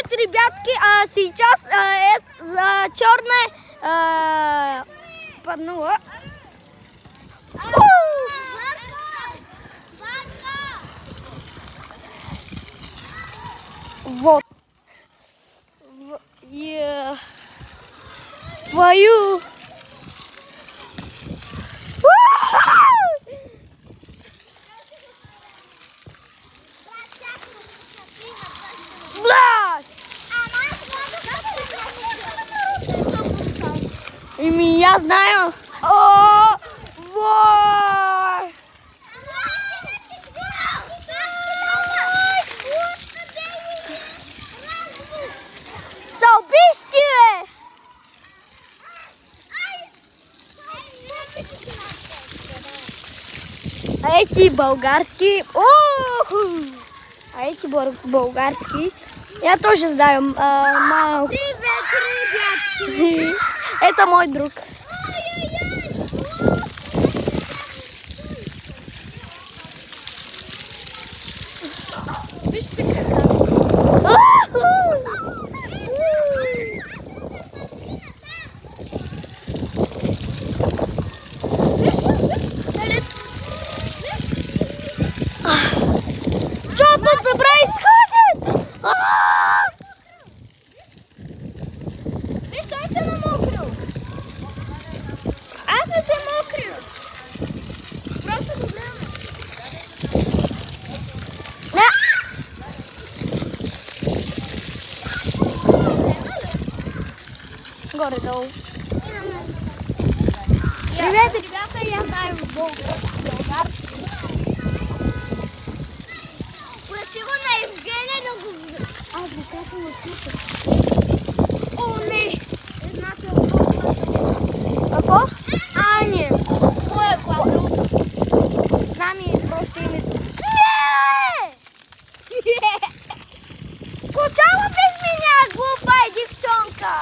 Привет, ребятки! Сейчас черная поднула. Вот. Твою. Я знаю. О, вот. Салбишки. А эти болгарские. А эти болгарские. Я тоже знаю. Привет, ребятки. Это мой друг. Что тут происходит? Ти що я на мокрю? А ти все мокрю? Просто проблема. Горе-долу. Привет, ребята, я знаю болгарский. Просила на Евгения, но... как его пишет? О, не! Како? Аня! Моя класса. С нами просто имя... Скучала без меня, глупая девчонка?